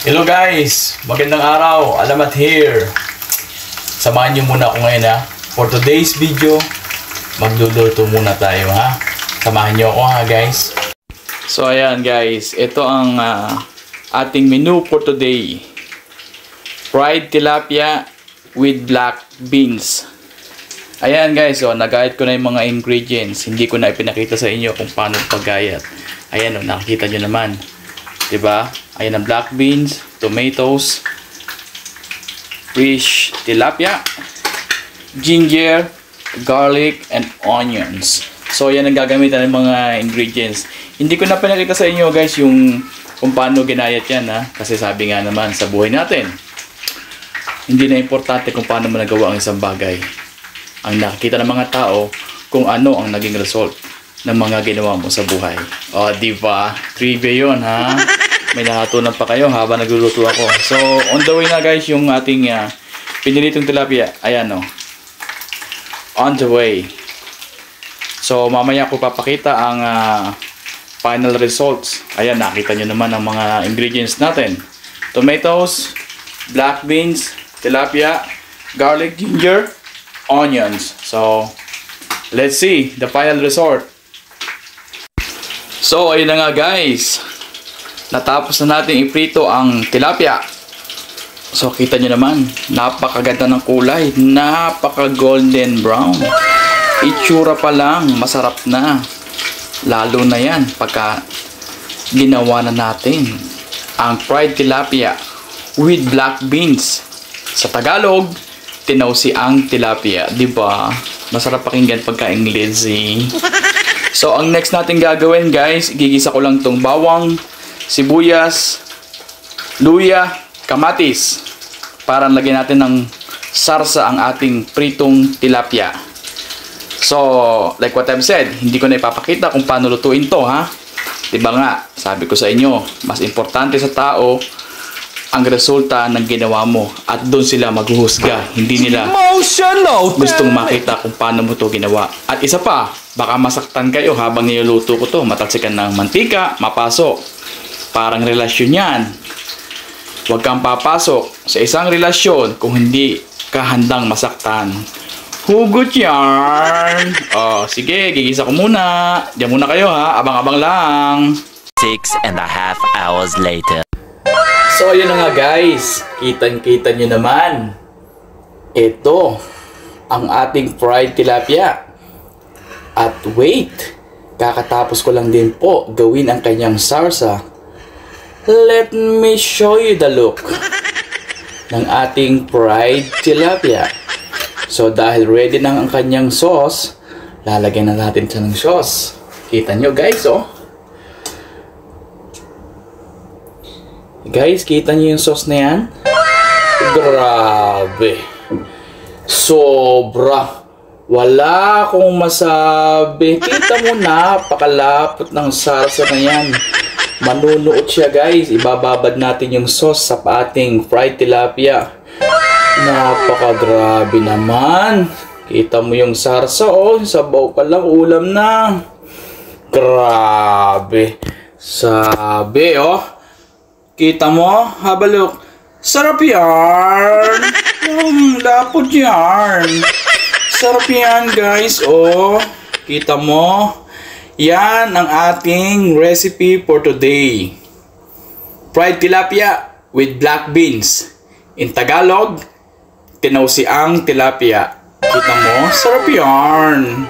Hello guys! Magandang araw! Alamat here! Samahan nyo muna ako ngayon ha. For today's video, magluluto muna tayo ha. Samahan nyo ako ha guys. So ayan guys, ito ang ating menu for today. Fried tilapia with black beans. Ayan guys, nagayat ko na yung mga ingredients. Hindi ko na ipinakita sa inyo kung paano paggayat. Ayan nakikita nyo naman. Diba? Ayan ang black beans, tomatoes, fish, tilapia, ginger, garlic, and onions. So yan ang gagamitan ng mga ingredients. Hindi ko na pinakita sa inyo guys yung kung paano ginayat yan ha. Kasi sabi nga naman sa buhay natin, hindi na importante kung paano mo nagawa ang isang bagay. Ang nakikita ng mga tao kung ano ang naging result ng mga ginawa mo sa buhay. O, diba? Trivia yun, ha? May nakatunan pa kayo habang nagluluto ako. So, on the way na guys, yung ating pinilitong tilapia. Ayan, o. On the way. So, mamaya ko papakita ang final results. Ayan, nakita nyo naman ang mga ingredients natin. Tomatoes, black beans, tilapia, garlic, ginger, onions. So, let's see the final result. So, ayun na nga guys. Natapos na natin iprito ang tilapia. So, kita nyo naman. Napakaganda ng kulay. Napaka-golden brown. Itsura pa lang. Masarap na. Lalo na yan pagka ginawa na natin ang fried tilapia with black beans. Sa Tagalog, tinawsi ang tilapia. Diba? Masarap pakinggan pagka English eh. So, ang next natin gagawin guys, gigisa ko lang tong bawang, sibuyas, luya, kamatis para lagyan natin ng sarsa ang ating pritong tilapia. So, like what I've said, hindi ko na ipapakita kung paano lutuin to ha. Diba nga, sabi ko sa inyo, mas importante sa tao ang resulta ng ginawa mo at doon sila maghuhusga. Hindi nila gustong makita kung paano mo to ginawa. At isa pa, baka masaktan kayo habang niluluto ko to. Matalsikan ng mantika, mapasok. Parang relasyon yan. Huwag kang papasok sa isang relasyon kung hindi ka handang masaktan. Hugot yarn! Sige, gigisa ko muna. Diyan muna kayo ha, abang-abang lang. 6.5 hours later. So, ayun na nga guys. Kitang-kita nyo naman. Ito ang ating fried tilapia. At wait, kakatapos ko lang din po gawin ang kanyang sarsa. Let me show you the look ng ating fried tilapia. So, dahil ready na ang kanyang sauce, lalagyan na natin siya ng sauce. Kita nyo guys, Guys, kita niyo yung sauce na yan? Grabe. Sobra. Wala akong masabi. Kita mo, napakalapot ng sarsa na yan. Manunuot siya guys. Ibababad natin yung sauce sa ating fried tilapia. Napakagrabe naman. Kita mo yung sarsa, sabaw pa lang, ulam na. Grabe. Sabi, kita mo, habalok. Sarap yan. Lapot yan. Sarap yan guys. Kita mo. Yan ang ating recipe for today. Fried tilapia with black beans. In Tagalog, tinawsi ang tilapia. Kita mo, sarap yan.